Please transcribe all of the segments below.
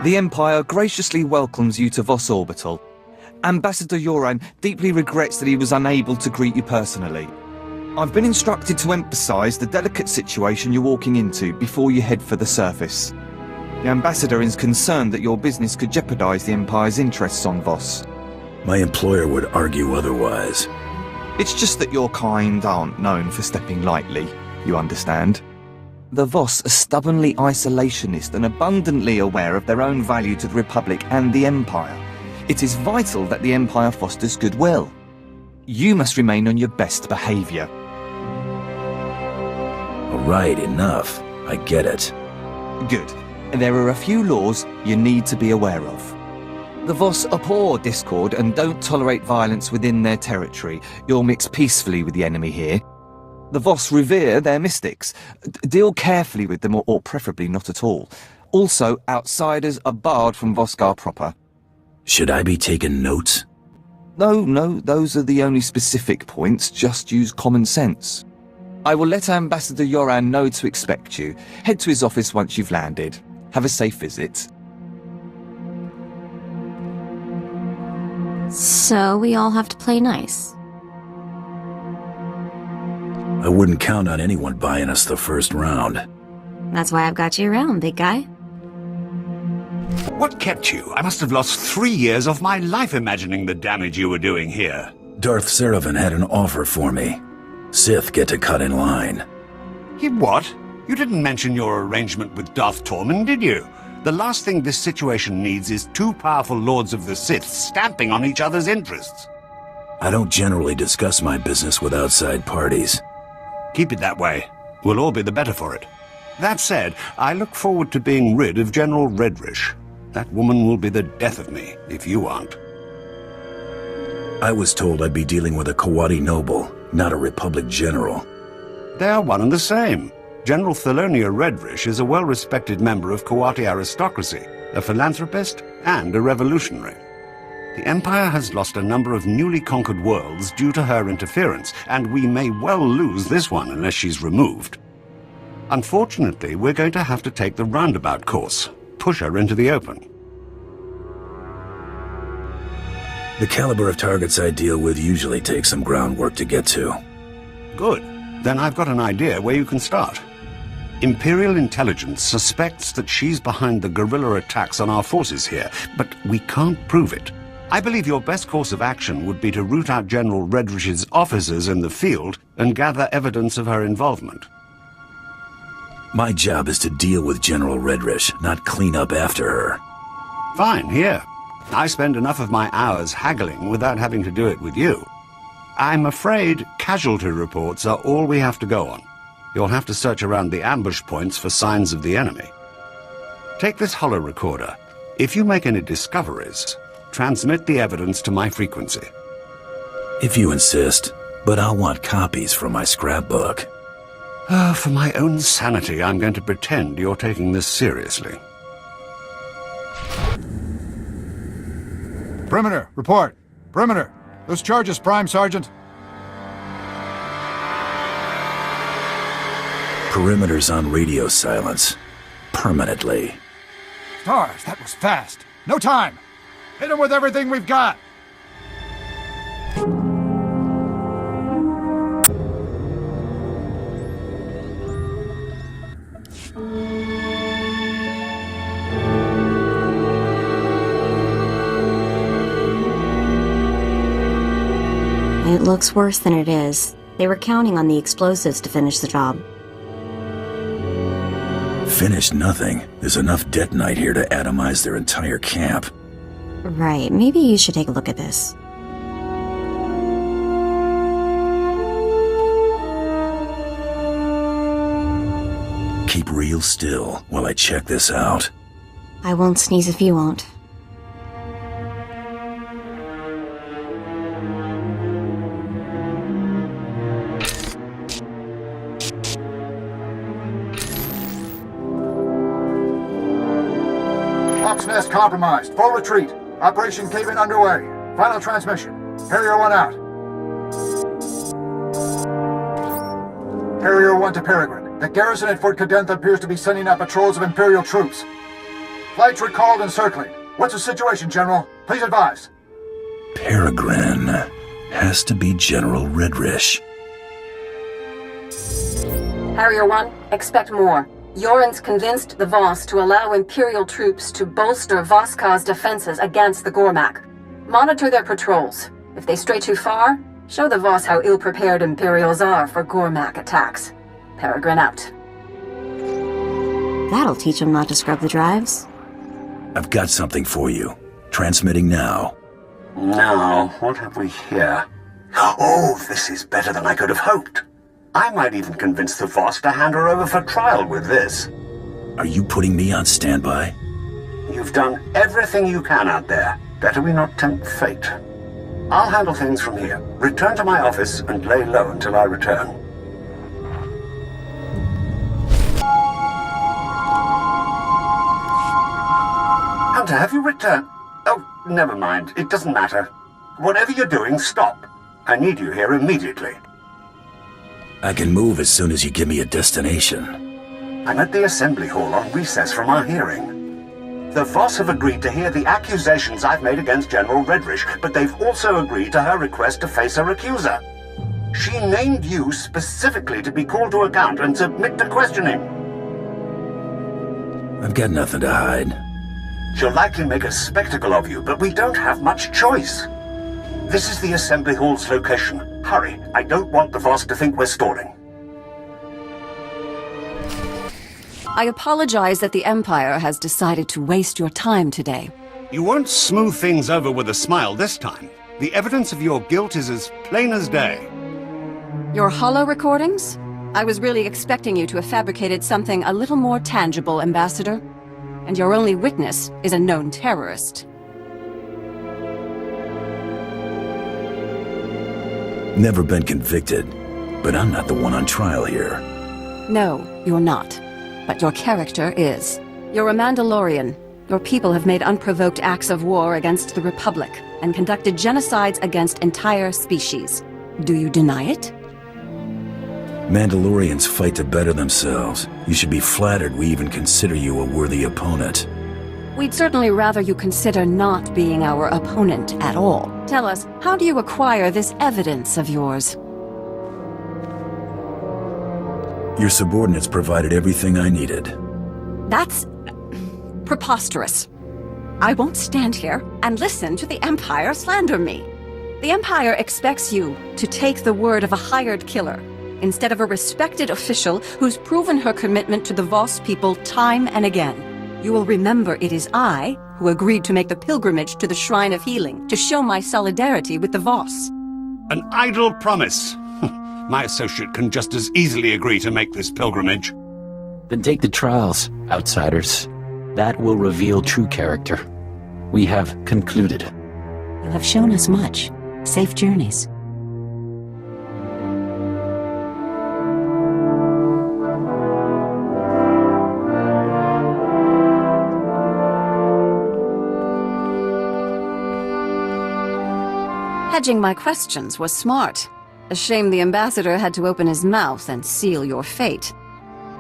The Empire graciously welcomes you to Voss Orbital. Ambassador Yoran deeply regrets that he was unable to greet you personally. I've been instructed to emphasize the delicate situation you're walking into before you head for the surface. The Ambassador is concerned that your business could jeopardize the Empire's interests on Voss. My employer would argue otherwise. It's just that your kind aren't known for stepping lightly, you understand. The Voss are stubbornly isolationist and abundantly aware of their own value to the Republic and the Empire. It is vital that the Empire fosters goodwill. You must remain on your best behavior. All right, enough. I get it. Good. There are a few laws you need to be aware of. The Voss abhor discord and don't tolerate violence within their territory. You'll mix peacefully with the enemy here. The Voss revere their mystics. Deal carefully with them, or preferably not at all. Also, outsiders are barred from Voskar proper. Should I be taking notes? No, those are the only specific points. Just use common sense. I will let Ambassador Yoran know to expect you. Head to his office once you've landed. Have a safe visit. So we all have to play nice. I wouldn't count on anyone buying us the first round. That's why I've got you around, big guy. What kept you? I must have lost 3 years of my life imagining the damage you were doing here. Darth Seraphon had an offer for me. Sith get to cut in line. What? You didn't mention your arrangement with Darth Tormund, did you? The last thing this situation needs is two powerful Lords of the Sith stamping on each other's interests. I don't generally discuss my business with outside parties. Keep it that way. We'll all be the better for it. That said, I look forward to being rid of General Redrish. That woman will be the death of me, if you aren't. I was told I'd be dealing with a Kawati noble, not a Republic general. They are one and the same. General Thelonia Redrish is a well-respected member of Kawati aristocracy, a philanthropist, and a revolutionary. The Empire has lost a number of newly conquered worlds due to her interference, and we may well lose this one unless she's removed. Unfortunately, we're going to have to take the roundabout course, push her into the open. The caliber of targets I deal with usually takes some groundwork to get to. Good. Then I've got an idea where you can start. Imperial intelligence suspects that she's behind the guerrilla attacks on our forces here, but we can't prove it. I believe your best course of action would be to root out General Redrish's officers in the field and gather evidence of her involvement. My job is to deal with General Redrish, not clean up after her. Fine, here. I spend enough of my hours haggling without having to do it with you. I'm afraid casualty reports are all we have to go on. You'll have to search around the ambush points for signs of the enemy. Take this holo recorder. If you make any discoveries, transmit the evidence to my frequency. If you insist, but I'll want copies from my scrapbook. For my own sanity, I'm going to pretend you're taking this seriously. Perimeter, report. Perimeter. Those charges, Prime Sergeant. Perimeter's on radio silence. Permanently. Stars, that was fast. No time. Hit him with everything we've got. It looks worse than it is. They were counting on the explosives to finish the job. Finish nothing. There's enough detonite here to atomize their entire camp. Right, maybe you should take a look at this. Keep real still while I check this out. I won't sneeze if you won't. Hawk's Nest compromised. Full retreat. Operation Cave-In underway. Final transmission. Harrier 1 out. Harrier 1 to Peregrine. The garrison at Fort Cadentha appears to be sending out patrols of Imperial troops. Flights recalled and circling. What's the situation, General? Please advise. Peregrine. Has to be General Redrish. Harrier 1, expect more. Yoren's convinced the Voss to allow Imperial troops to bolster Vosskar's defenses against the Gormak. Monitor their patrols. If they stray too far, show the Voss how ill-prepared Imperials are for Gormak attacks. Peregrine out. That'll teach them not to scrub the drives. I've got something for you. Transmitting now. Now, what have we here? Oh, this is better than I could have hoped. I might even convince the Voss to hand her over for trial with this. Are you putting me on standby? You've done everything you can out there. Better we not tempt fate. I'll handle things from here. Return to my office and lay low until I return. Hunter, have you returned? Oh, never mind. It doesn't matter. Whatever you're doing, stop. I need you here immediately. I can move as soon as you give me a destination. I'm at the assembly hall on recess from our hearing. The Voss have agreed to hear the accusations I've made against General Redrish, but they've also agreed to her request to face her accuser. She named you specifically to be called to account and submit to questioning. I've got nothing to hide. She'll likely make a spectacle of you, but we don't have much choice. This is the assembly hall's location. Hurry, I don't want the Voss to think we're stalling. I apologize that the Empire has decided to waste your time today. You won't smooth things over with a smile this time. The evidence of your guilt is as plain as day. Your holo recordings? I was really expecting you to have fabricated something a little more tangible, Ambassador. And your only witness is a known terrorist. Never been convicted, but I'm not the one on trial here. No, you're not. But your character is. You're a Mandalorian. Your people have made unprovoked acts of war against the Republic and conducted genocides against entire species. Do you deny it? Mandalorians fight to better themselves. You should be flattered we even consider you a worthy opponent. We'd certainly rather you consider not being our opponent at all. Tell us, how do you acquire this evidence of yours? Your subordinates provided everything I needed. That's preposterous. I won't stand here and listen to the Empire slander me. The Empire expects you to take the word of a hired killer instead of a respected official who's proven her commitment to the Voss people time and again. You will remember it is I who agreed to make the pilgrimage to the Shrine of Healing to show my solidarity with the Voss. An idle promise. My associate can just as easily agree to make this pilgrimage. Then take the trials, outsiders. That will reveal true character. We have concluded. You have shown us much. Safe journeys. Hedging my questions was smart. A shame the Ambassador had to open his mouth and seal your fate.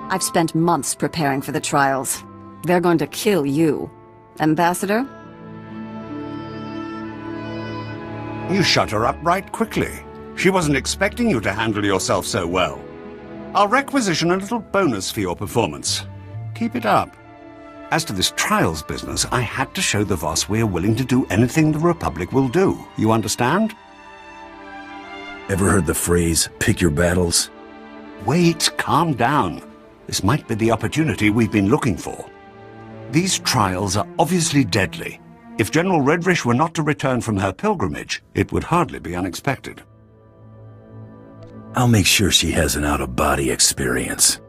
I've spent months preparing for the trials. They're going to kill you. Ambassador? You shut her up right quickly. She wasn't expecting you to handle yourself so well. I'll requisition a little bonus for your performance. Keep it up. As to this trials business, I had to show the Voss we're willing to do anything the Republic will do. You understand? Ever heard the phrase, pick your battles? Wait, calm down. This might be the opportunity we've been looking for. These trials are obviously deadly. If General Redrish were not to return from her pilgrimage, it would hardly be unexpected. I'll make sure she has an out-of-body experience.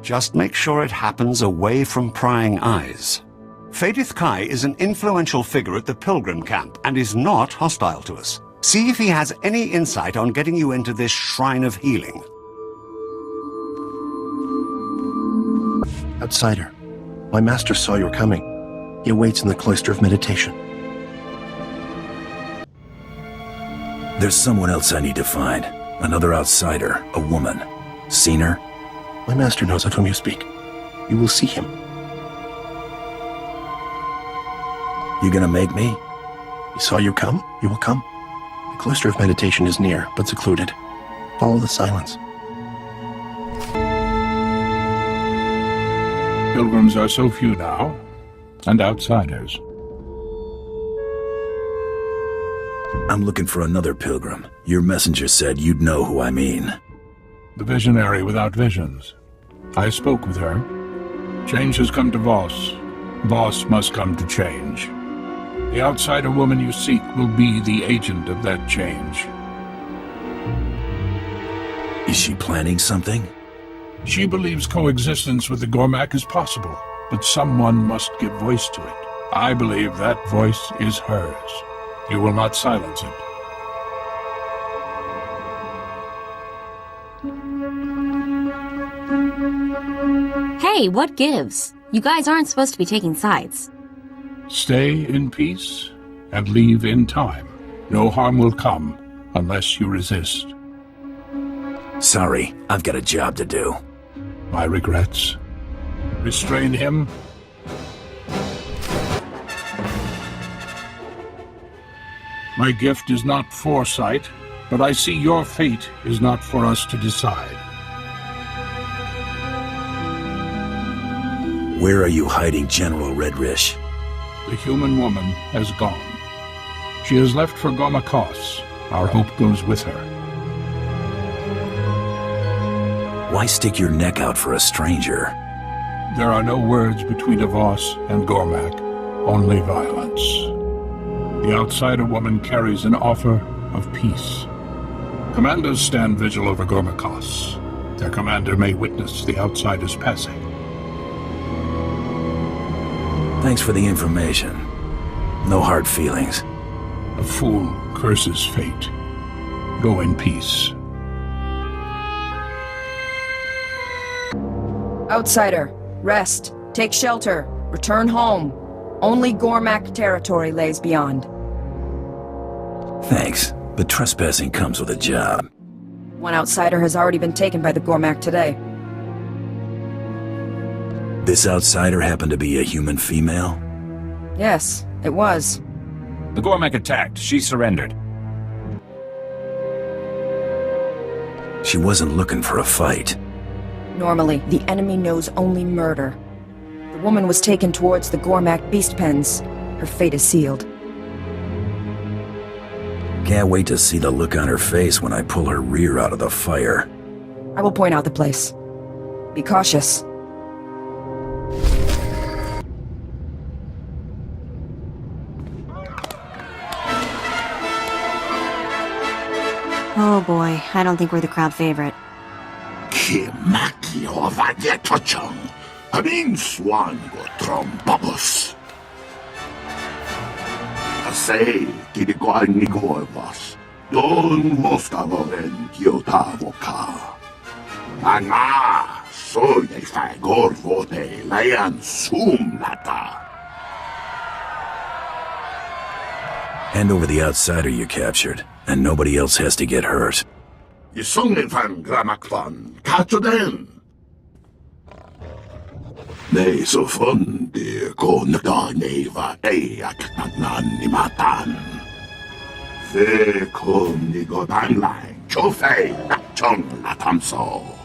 Just make sure it happens away from prying eyes. Fadith Kai is an influential figure at the Pilgrim camp and is not hostile to us. See if he has any insight on getting you into this Shrine of Healing. Outsider, my master saw you were coming. He awaits in the cloister of meditation. There's someone else I need to find. Another outsider, a woman. Seen her? My master knows of whom you speak. You will see him. You gonna make me? He saw you come, you will come. The cloister of meditation is near, but secluded. Follow the silence. Pilgrims are so few now, and outsiders. I'm looking for another pilgrim. Your messenger said you'd know who I mean. The visionary without visions. I spoke with her. Change has come to Voss. Voss must come to change. The outsider woman you seek will be the agent of that change. Is she planning something? She believes coexistence with the Gormak is possible, but someone must give voice to it. I believe that voice is hers. You will not silence it. Hey, what gives? You guys aren't supposed to be taking sides. Stay in peace and leave in time. No harm will come unless you resist. Sorry, I've got a job to do. My regrets. Restrain him. My gift is not foresight, but I see your fate is not for us to decide. Where are you hiding General Redrish? The human woman has gone. She has left for Gomakos. Our hope goes with her. Why stick your neck out for a stranger? There are no words between a Voss and Gormak, only violence. The outsider woman carries an offer of peace. Commanders stand vigil over Gomakos. Their commander may witness the outsider's passing. Thanks for the information. No hard feelings. A fool curses fate. Go in peace. Outsider, rest, take shelter, return home. Only Gormak territory lays beyond. Thanks, but trespassing comes with a job. One outsider has already been taken by the Gormak today. This outsider happened to be a human female? Yes, it was. The Gormak attacked. She surrendered. She wasn't looking for a fight. Normally, the enemy knows only murder. The woman was taken towards the Gormak beast pens. Her fate is sealed. Can't wait to see the look on her face when I pull her rear out of the fire. I will point out the place. Be cautious. Oh boy, I don't think we're the crowd favorite. Kimaki Ovagetochong, Amin Swango Trombobus. Say, Kidikoan Nigorvas, Don Mostavoren Kyotavoka. Ana, soy a Fagorvote, Layan Sumlata. Hand over the outsider you captured, and nobody else has to get hurt. Isongifan Gramakvan, Kachoden. Ne so fundi konda neva eak nan nimatan. Fe kon ni go danlai, chofei chong latamso.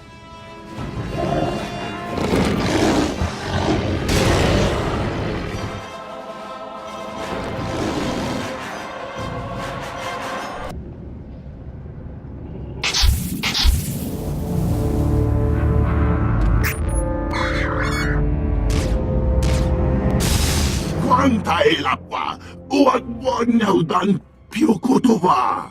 Tailapa, uwag dan piukutuva.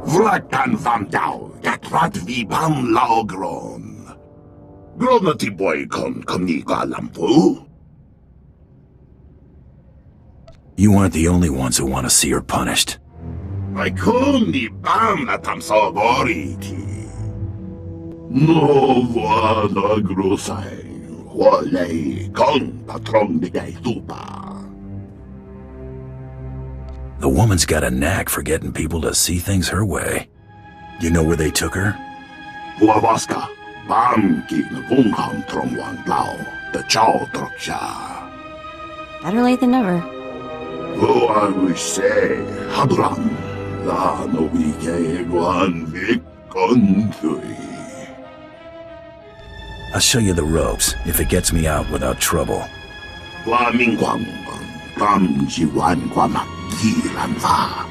Vlakan vam dau, gatrat vibam laogron. Gronati boy kon komniga lampu. You aren't the only ones who want to see her punished. I kuni bam na tamso boriti. No vada grosai, wale kon patron de gaitupa. The woman's got a knack for getting people to see things her way. You know where they took her? Huavaska, Bamki Vungham Tromwan Lao, the Chow Troksha. Better late than never. Wo I wish say, Habram, La no Wike Guan Vicontui. I'll show you the ropes, if it gets me out without trouble. Guaming Guam, Gam Jiwan Guamak Gilan Va.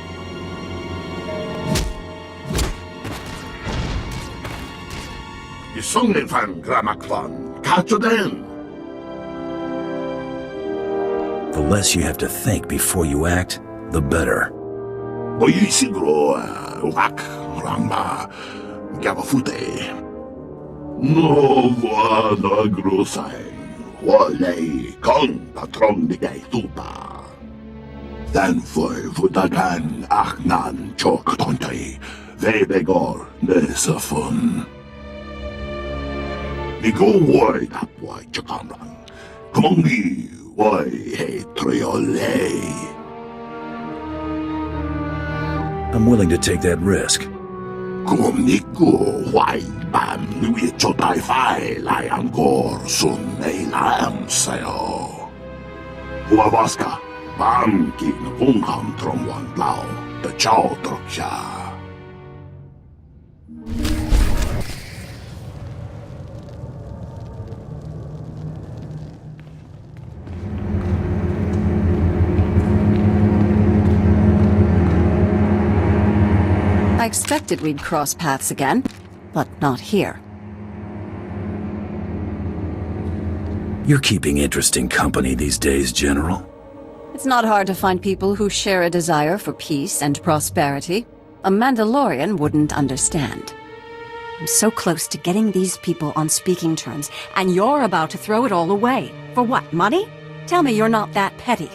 Isongin Fan Gramakvan, Kachoden. The less you have to think before you act, the better. Boyisigro, Wak, Ramba, Gabafute. No vana grosai, Wale, Kong, Patron de Gay Tupa. Then for Fudagan, Achnan, Chok Tontai, Vebegor, Nesafun. Nigo Wai, Tapwai, Chakamran, Komongi, Wai, He Triole. I'm willing to take that risk. Kumniku, Wai, Bam, Nui Chotai Fai, Liangor, Sun, Elam, Sayo. Huavaska, Bam, Kin, Bungham, Tromwan, Lao, the Chow Troksha. I expected we'd cross paths again, but not here. You're keeping interesting company these days, General. It's not hard to find people who share a desire for peace and prosperity. A Mandalorian wouldn't understand. I'm so close to getting these people on speaking terms, and you're about to throw it all away. For what, money? Tell me you're not that petty.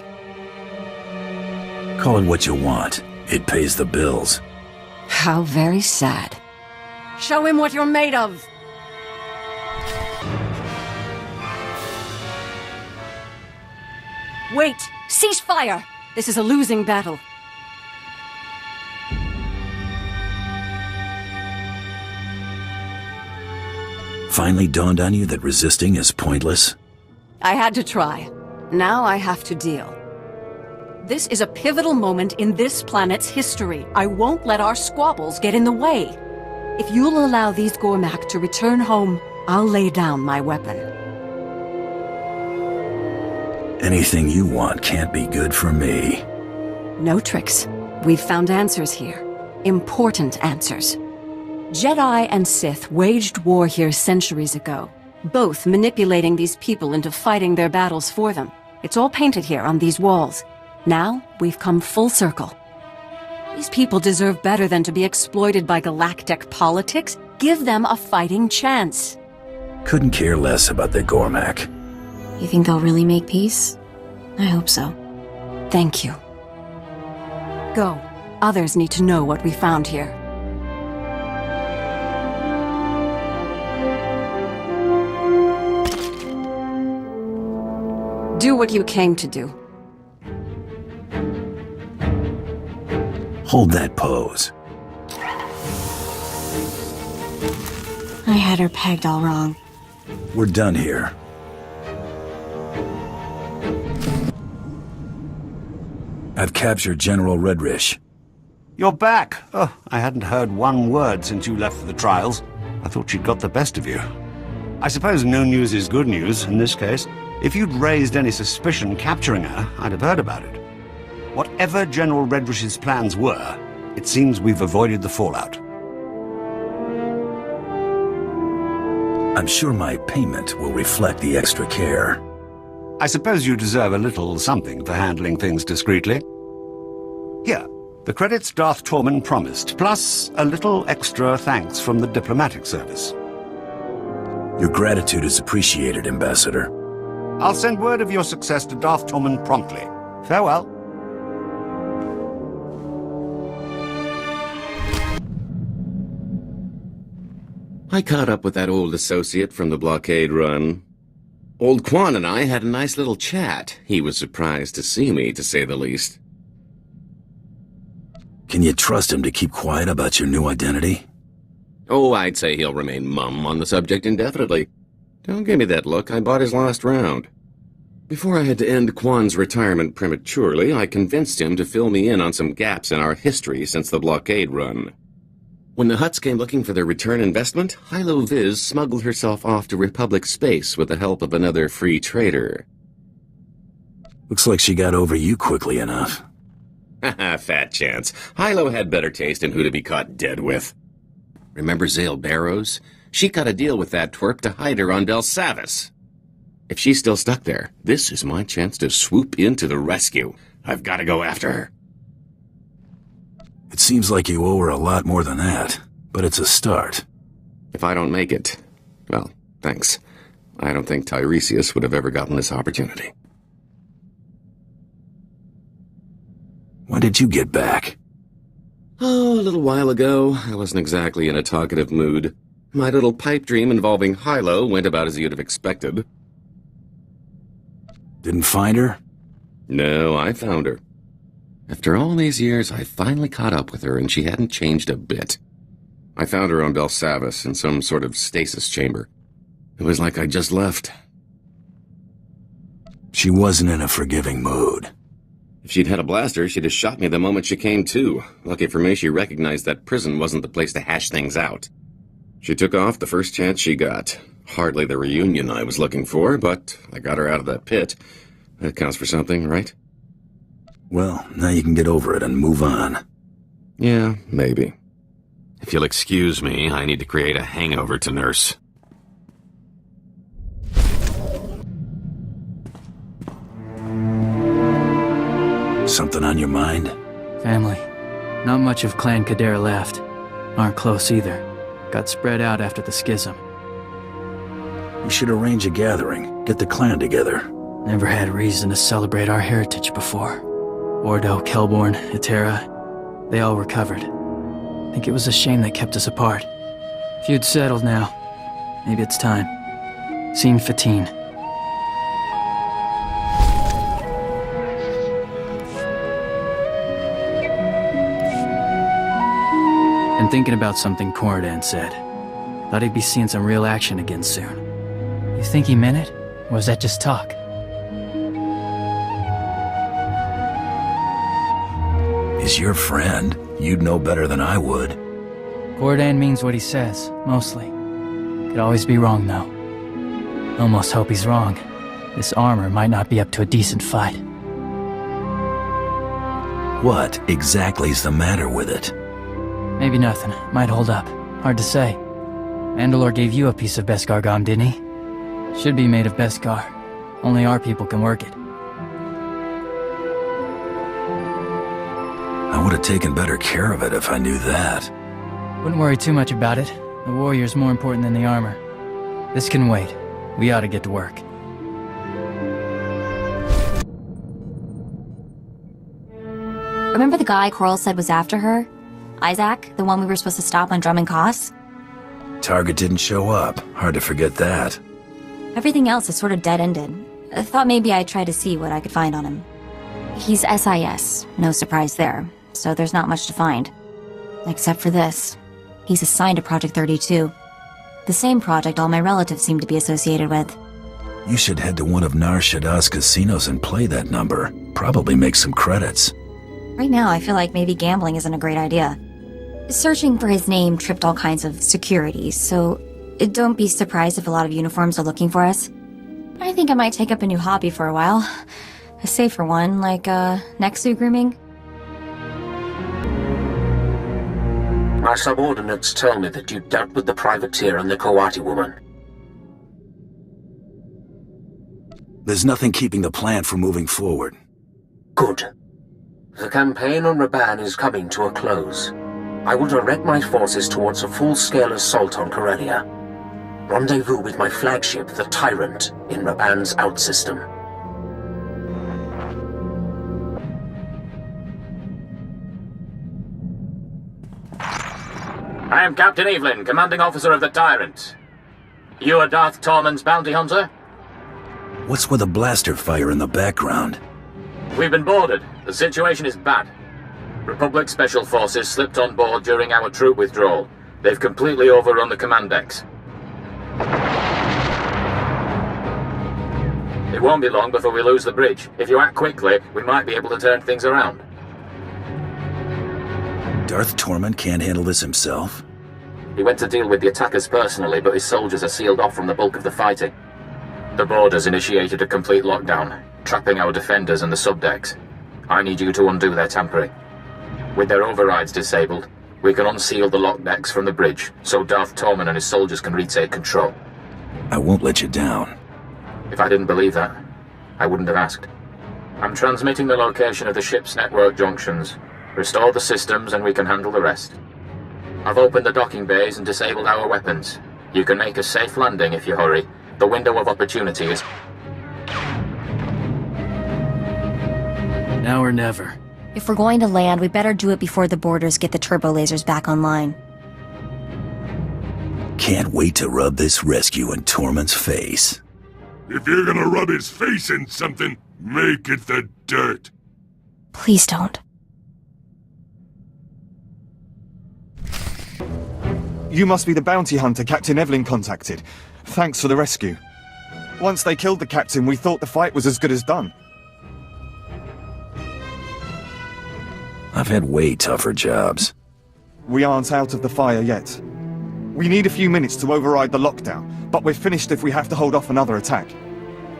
Call it what you want. It pays the bills. How very sad. Show him what you're made of! Wait! Cease fire! This is a losing battle. Finally dawned on you that resisting is pointless? I had to try. Now I have to deal. This is a pivotal moment in this planet's history. I won't let our squabbles get in the way. If you'll allow these Gormak to return home, I'll lay down my weapon. Anything you want can't be good for me. No tricks. We've found answers here. Important answers. Jedi and Sith waged war here centuries ago, both manipulating these people into fighting their battles for them. It's all painted here on these walls. Now, we've come full circle. These people deserve better than to be exploited by galactic politics. Give them a fighting chance. Couldn't care less about the Gormak. You think they'll really make peace? I hope so. Thank you. Go. Others need to know what we found here. Do what you came to do. Hold that pose. I had her pegged all wrong. We're done here. I've captured General Redrish. You're back. Oh, I hadn't heard one word since you left for the trials. I thought she'd got the best of you. I suppose no news is good news in this case. If you'd raised any suspicion capturing her, I'd have heard about it. Whatever General Redrish's plans were, it seems we've avoided the fallout. I'm sure my payment will reflect the extra care. I suppose you deserve a little something for handling things discreetly. Here, the credits Darth Tormund promised, plus a little extra thanks from the diplomatic service. Your gratitude is appreciated, Ambassador. I'll send word of your success to Darth Tormund promptly. Farewell. I caught up with that old associate from the blockade run. Old Quan and I had a nice little chat. He was surprised to see me, to say the least. Can you trust him to keep quiet about your new identity? Oh, I'd say he'll remain mum on the subject indefinitely. Don't give me that look. I bought his last round. Before I had to end Quan's retirement prematurely, I convinced him to fill me in on some gaps in our history since the blockade run. When the Hutts came looking for their return investment, Hilo Viz smuggled herself off to Republic space with the help of another free trader. Looks like she got over you quickly enough. Haha, fat chance. Hilo had better taste in who to be caught dead with. Remember Zale Barrows? She cut a deal with that twerp to hide her on Belsavis. If she's still stuck there, this is my chance to swoop in to the rescue. I've got to go after her. It seems like you owe her a lot more than that, but it's a start. If I don't make it, well, thanks. I don't think Tiresias would have ever gotten this opportunity. When did you get back? Oh, a little while ago. I wasn't exactly in a talkative mood. My little pipe dream involving Hilo went about as you'd have expected. Didn't find her? No, I found her. After all these years, I finally caught up with her, and she hadn't changed a bit. I found her on Belsavis in some sort of stasis chamber. It was like I just left. She wasn't in a forgiving mood. If she'd had a blaster, she'd have shot me the moment she came to. Lucky for me, she recognized that prison wasn't the place to hash things out. She took off the first chance she got. Hardly the reunion I was looking for, but I got her out of that pit. That counts for something, right? Well, now you can get over it and move on. Yeah, maybe. If you'll excuse me, I need to create a hangover to nurse. Something on your mind? Family. Not much of Clan Kadare left. Aren't close either. Got spread out after the schism. We should arrange a gathering. Get the clan together. Never had reason to celebrate our heritage before. Ordo, Kelborn, Etera, they all recovered. Think it was a shame they kept us apart. Feud settled now. Maybe it's time. Scene 15. Been thinking about something Corridan said. Thought he'd be seeing some real action again soon. You think he meant it? Or was that just talk? He's your friend. You'd know better than I would. Corridan means what he says, mostly. Could always be wrong, though. Almost hope he's wrong. This armor might not be up to a decent fight. What exactly's the matter with it? Maybe nothing. Might hold up. Hard to say. Mandalore gave you a piece of Beskar Gom, didn't he? Should be made of Beskar. Only our people can work it. I would have taken better care of it if I knew that. Wouldn't worry too much about it. The warrior's more important than the armor. This can wait. We ought to get to work. Remember the guy Coral said was after her? Isaac, the one we were supposed to stop on Drummond Koss? Target didn't show up. Hard to forget that. Everything else is sort of dead-ended. I thought maybe I'd try to see what I could find on him. He's SIS, no surprise there, so there's not much to find. Except for this. He's assigned to Project 32. The same project all my relatives seem to be associated with. You should head to one of Nar Shaddah's casinos and play that number. Probably make some credits. Right now, I feel like maybe gambling isn't a great idea. Searching for his name tripped all kinds of security, so don't be surprised if a lot of uniforms are looking for us. I think I might take up a new hobby for a while. A safer one, like, Nexu grooming. My subordinates tell me that you dealt with the privateer and the Kawati woman. There's nothing keeping the plan from moving forward. Good. The campaign on Raban is coming to a close. I will direct my forces towards a full-scale assault on Corellia. Rendezvous with my flagship, the Tyrant, in Raban's outsystem. I am Captain Evelyn, commanding officer of the Tyrant. You are Darth Tormund's bounty hunter? What's with a blaster fire in the background? We've been boarded. The situation is bad. Republic Special Forces slipped on board during our troop withdrawal. They've completely overrun the command decks. It won't be long before we lose the bridge. If you act quickly, we might be able to turn things around. Darth Tormund can't handle this himself? He went to deal with the attackers personally, but his soldiers are sealed off from the bulk of the fighting. The Borders initiated a complete lockdown, trapping our defenders and the subdecks. I need you to undo their tampering. With their overrides disabled, we can unseal the lock decks from the bridge, so Darth Tormund and his soldiers can retake control. I won't let you down. If I didn't believe that, I wouldn't have asked. I'm transmitting the location of the ship's network junctions. Restore the systems and we can handle the rest. I've opened the docking bays and disabled our weapons. You can make a safe landing if you hurry. The window of opportunity is... Now or never. If we're going to land, we better do it before the Borders get the turbo lasers back online. Can't wait to rub this rescue in Tormund's face. If you're gonna rub his face in something, make it the dirt. Please don't. You must be the bounty hunter Captain Evelyn contacted. Thanks for the rescue. Once they killed the captain, we thought the fight was as good as done. I've had way tougher jobs. We aren't out of the fire yet. We need a few minutes to override the lockdown, but we're finished if we have to hold off another attack.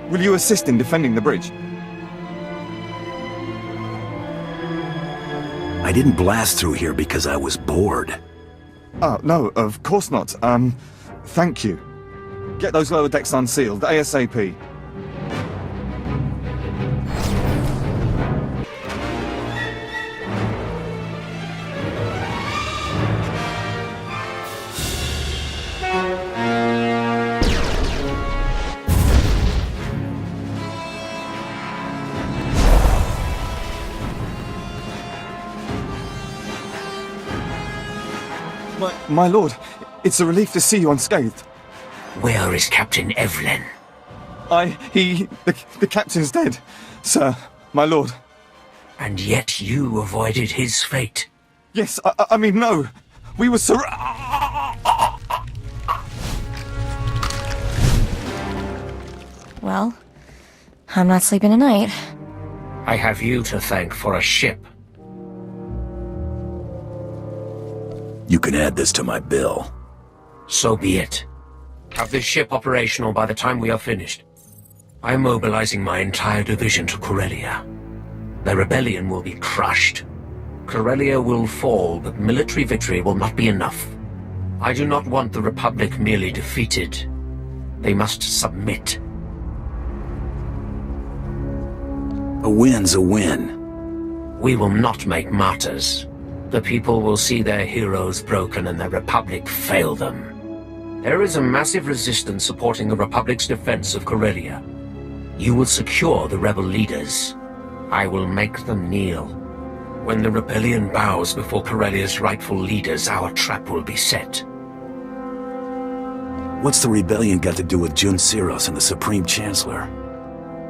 Will you assist in defending the bridge? I didn't blast through here because I was bored. Oh, no, of course not. Thank you. Get those lower decks unsealed, ASAP. My lord, it's a relief to see you unscathed. Where is Captain Evelyn? The captain's dead, sir, my lord. And yet you avoided his fate. Yes, I mean, no. We were Well, I'm not sleeping tonight. I have you to thank for a ship. You can add this to my bill. So be it. Have this ship operational by the time we are finished. I am mobilizing my entire division to Corellia. The rebellion will be crushed. Corellia will fall, but military victory will not be enough. I do not want the Republic merely defeated. They must submit. A win's a win. We will not make martyrs. The people will see their heroes broken and the Republic fail them. There is a massive resistance supporting the Republic's defense of Corellia. You will secure the rebel leaders. I will make them kneel. When the rebellion bows before Corellia's rightful leaders, our trap will be set. What's the rebellion got to do with Jun Siros and the Supreme Chancellor?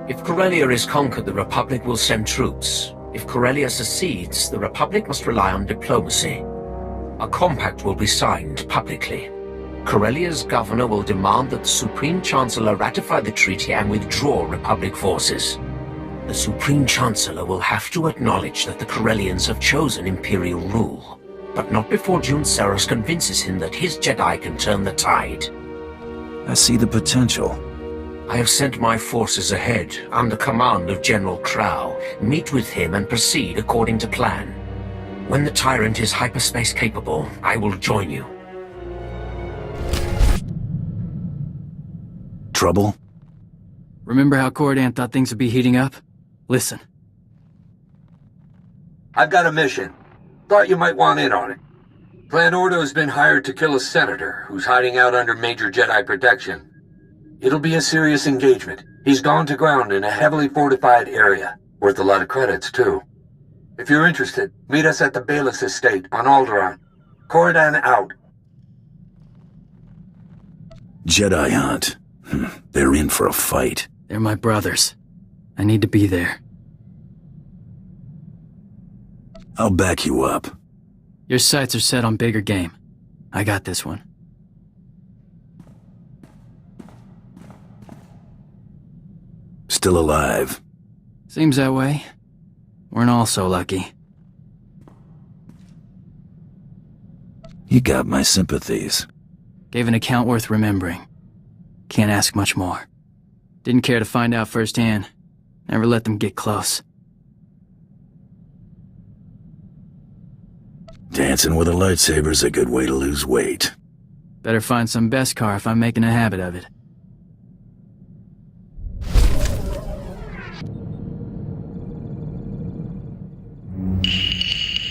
If Corellia is conquered, the Republic will send troops. If Corellia secedes, the Republic must rely on diplomacy. A compact will be signed publicly. Corellia's governor will demand that the Supreme Chancellor ratify the treaty and withdraw Republic forces. The Supreme Chancellor will have to acknowledge that the Corellians have chosen Imperial rule, but not before Jun Siros convinces him that his Jedi can turn the tide. I see the potential. I have sent my forces ahead, under command of General Crow. Meet with him and proceed according to plan. When the Tyrant is hyperspace capable, I will join you. Trouble? Remember how Cordan thought things would be heating up? Listen. I've got a mission. Thought you might want in on it. Clan Ordo has been hired to kill a senator who's hiding out under major Jedi protection. It'll be a serious engagement. He's gone to ground in a heavily fortified area. Worth a lot of credits, too. If you're interested, meet us at the Bayless Estate on Alderaan. Corridan out. Jedi hunt. They're in for a fight. They're my brothers. I need to be there. I'll back you up. Your sights are set on bigger game. I got this one. Still alive. Seems that way. Weren't all so lucky. You got my sympathies. Gave an account worth remembering. Can't ask much more. Didn't care to find out firsthand. Never let them get close. Dancing with a lightsaber's a good way to lose weight. Better find some Beskar if I'm making a habit of it.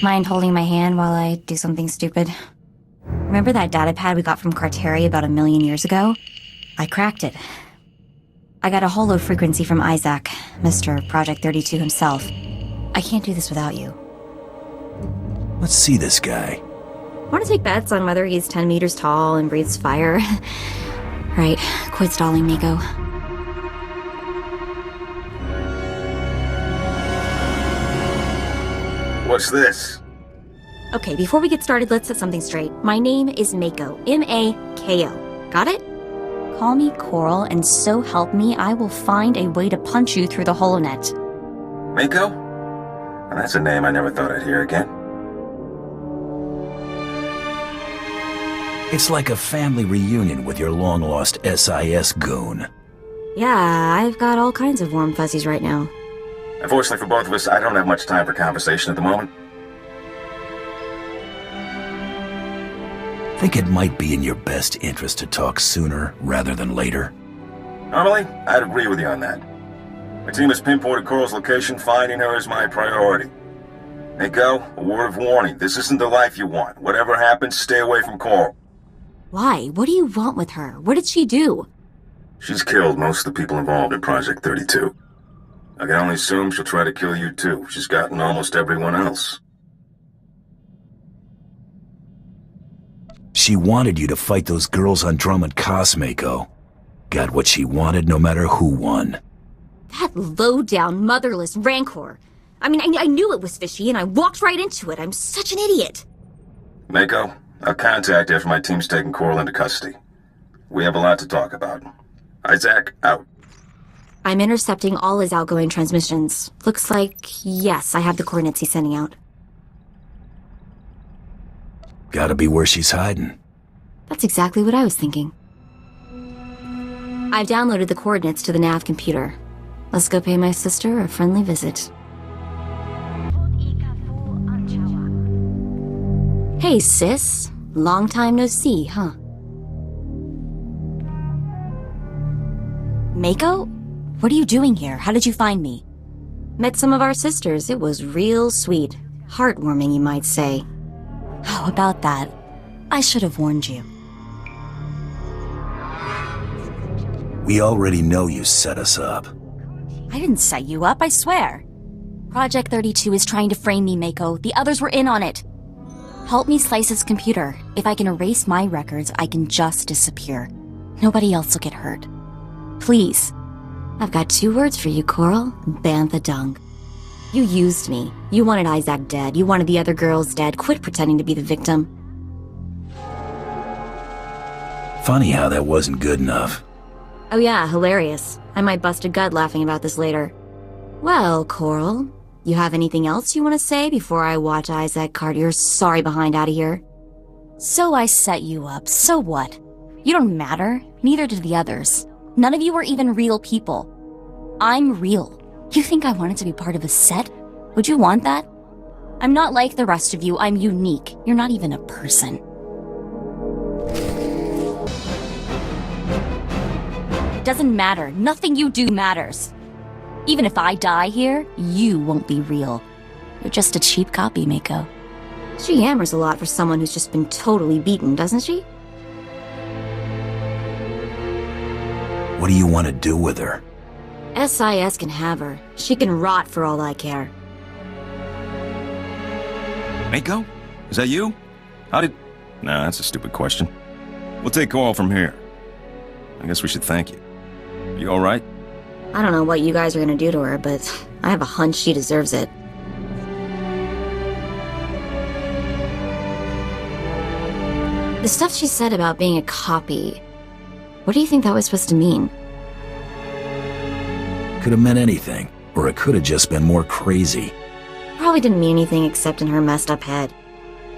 Mind holding my hand while I do something stupid? Remember that datapad we got from Carteri about 1,000,000 years ago? I cracked it. I got a holo frequency from Isaac, Mr. Project 32 himself. I can't do this without you. Let's see this guy. Want to take bets on whether he's 10 meters tall and breathes fire? Right, quit stalling, Mako. What's this? Okay, before we get started, let's set something straight. My name is Mako. M-A-K-O. Got it? Call me Coral, and so help me, I will find a way to punch you through the holonet. Mako? Well, that's a name I never thought I'd hear again. It's like a family reunion with your long-lost SIS goon. Yeah, I've got all kinds of warm fuzzies right now. Unfortunately for both of us, I don't have much time for conversation at the moment. Think it might be in your best interest to talk sooner rather than later? Normally, I'd agree with you on that. My team has pinpointed Coral's location. Finding her is my priority. Mako, a word of warning. This isn't the life you want. Whatever happens, stay away from Coral. Why? What do you want with her? What did she do? She's killed most of the people involved in Project 32. I can only assume she'll try to kill you too. She's gotten almost everyone else. She wanted you to fight those girls on Drummond Cos, Mako. Got what she wanted no matter who won. That low-down, motherless rancor. I mean, I knew it was fishy, and I walked right into it. I'm such an idiot. Mako, I'll contact you after my team's taken Coral into custody. We have a lot to talk about. Isaac, out. I'm intercepting all his outgoing transmissions. Looks like, yes, I have the coordinates he's sending out. Gotta be where she's hiding. That's exactly what I was thinking. I've downloaded the coordinates to the nav computer. Let's go pay my sister a friendly visit. Hey, sis. Long time no see, huh? Mako? What are you doing here? How did you find me? Met some of our sisters. It was real sweet. Heartwarming, you might say. How about that? I should have warned you. We already know you set us up. I didn't set you up, I swear. Project 32 is trying to frame me, Mako. The others were in on it. Help me slice his computer. If I can erase my records, I can just disappear. Nobody else will get hurt. Please. I've got 2 words for you, Coral. Bantha dung. You used me. You wanted Isaac dead. You wanted the other girls dead. Quit pretending to be the victim. Funny how that wasn't good enough. Oh yeah, hilarious. I might bust a gut laughing about this later. Well, Coral, you have anything else you want to say before I watch Isaac cart your sorry behind out of here? So I set you up. So what? You don't matter. Neither did the others. None of you are even real people. I'm real. You think I wanted to be part of a set? Would you want that? I'm not like the rest of you. I'm unique. You're not even a person. Doesn't matter. Nothing you do matters. Even if I die here, you won't be real. You're just a cheap copy, Mako. She hammers a lot for someone who's just been totally beaten, doesn't she? What do you want to do with her? SIS can have her. She can rot for all I care. Mako? Is that you? How did... No, that's a stupid question. We'll take Coral from here. I guess we should thank you. You alright? I don't know what you guys are gonna do to her, but I have a hunch she deserves it. The stuff she said about being a copy, what do you think that was supposed to mean? Could have meant anything, or it could have just been more crazy. Probably didn't mean anything except in her messed up head.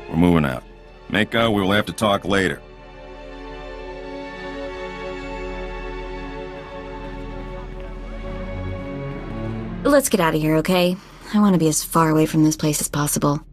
We're moving out. Mako, we'll have to talk later. Let's get out of here, okay? I want to be as far away from this place as possible.